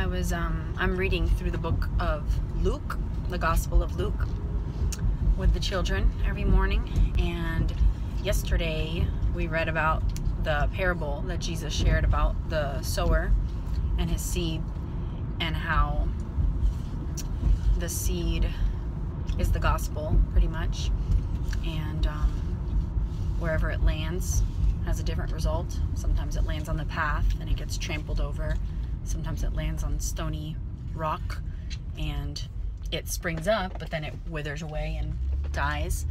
I'm reading through the book of Luke, the Gospel of Luke, with the children every morning. And yesterday we read about the parable that Jesus shared about the sower and his seed, and how the seed is the gospel, pretty much. And wherever it lands has a different result. Sometimes it lands on the path and it gets trampled over. Sometimes it lands on stony rock and it springs up, but then it withers away and dies.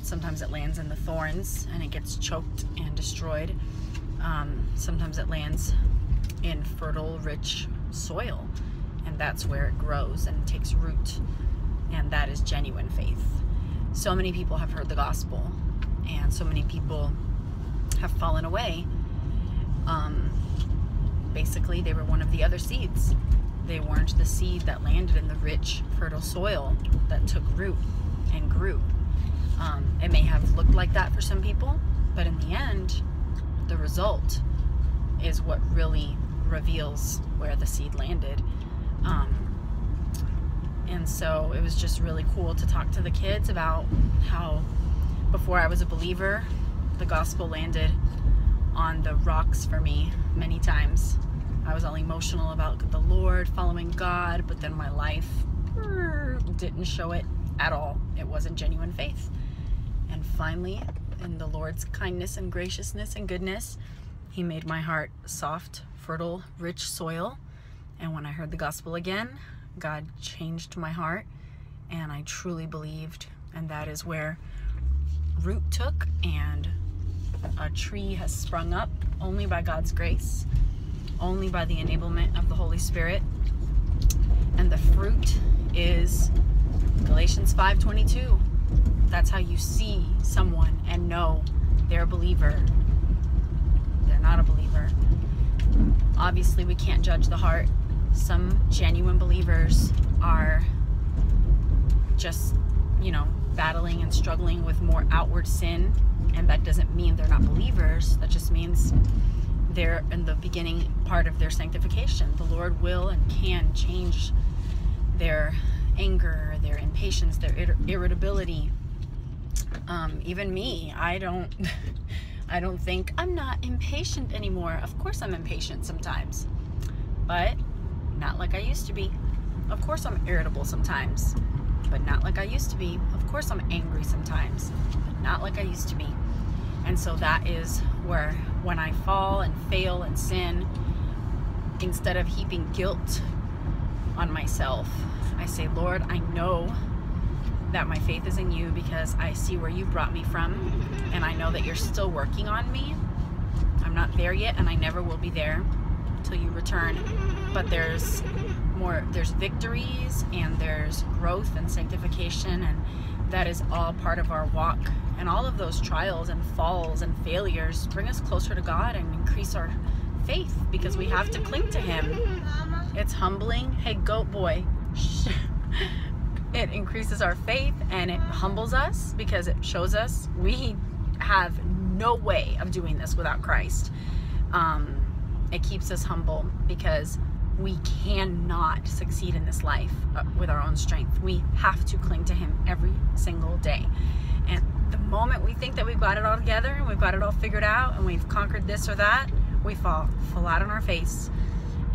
Sometimes it lands in the thorns and it gets choked and destroyed. Sometimes it lands in fertile, rich soil, and that's where it grows and takes root, and that is genuine faith. So many people have heard the gospel, and so many people have fallen away. Basically, they were one of the other seeds. They weren't the seed that landed in the rich, fertile soil that took root and grew. It may have looked like that for some people, but in the end, the result is what really reveals where the seed landed. And so it was just really cool to talk to the kids about how before I was a believer, the gospel landed on the rocks for me many times. I was all emotional about the Lord, following God, but then my life didn't show it at all. It wasn't genuine faith. And finally, in the Lord's kindness and graciousness and goodness, He made my heart soft, fertile, rich soil. And when I heard the gospel again, God changed my heart, and I truly believed. And that is where root took, and a tree has sprung up only by God's grace, only by the enablement of the Holy Spirit. And the fruit is Galatians 5:22. That's how you see someone and know they're a believer. They're not a believer. Obviously, we can't judge the heart. Some genuine believers are just, battling and struggling with more outward sin, and that doesn't mean they're not believers. That just means they're in the beginning part of their sanctification. The Lord will and can change their anger, their impatience, their irritability. Even me, I don't think I'm not impatient anymore. Of course I'm impatient sometimes, but not like I used to be. Of course I'm irritable sometimes, but not like I used to be. Of course I'm angry sometimes, but not like I used to be. And so that is where, when I fall and fail and sin, instead of heaping guilt on myself, I say, Lord, I know that my faith is in you because I see where you brought me from, and I know that you're still working on me. I'm not there yet, and I never will be there until you return. But there's victories, and there's growth and sanctification, and that is all part of our walk. And all of those trials and falls and failures bring us closer to God and increase our faith, because we have to cling to Him. It's humbling. Hey, goat boy. It increases our faith, and it humbles us because it shows us we have no way of doing this without Christ. It keeps us humble because we cannot succeed in this life with our own strength. We have to cling to Him every single day. And the moment we think that we've got it all together and we've got it all figured out and we've conquered this or that, we fall flat on our face.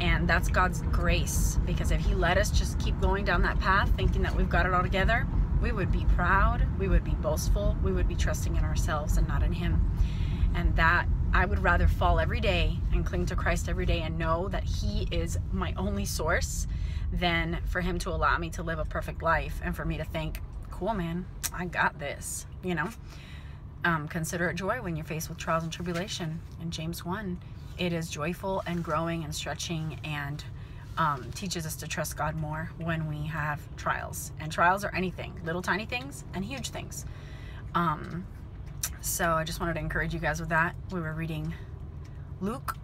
And that's God's grace, because if He let us just keep going down that path thinking that we've got it all together, we would be proud, we would be boastful, we would be trusting in ourselves and not in Him. And that I would rather fall every day and cling to Christ every day and know that He is my only source than for Him to allow me to live a perfect life and for me to think, cool, man, I got this, Consider it joy when you're faced with trials and tribulation. In James 1, it is joyful and growing and stretching, and teaches us to trust God more when we have trials. And trials are anything, little tiny things and huge things. So I just wanted to encourage you guys with that. We were reading Luke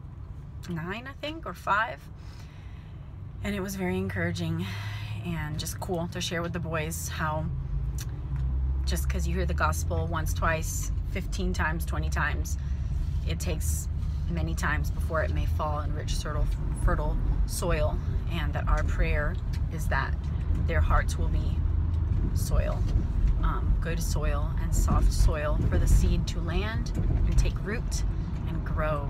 9, I think, or 5. And it was very encouraging and just cool to share with the boys how just because you hear the gospel once, twice, 15 times, 20 times, it takes many times before it may fall in rich, fertile soil, and that our prayer is that their hearts will be soil, good soil and soft soil for the seed to land and take root and grow.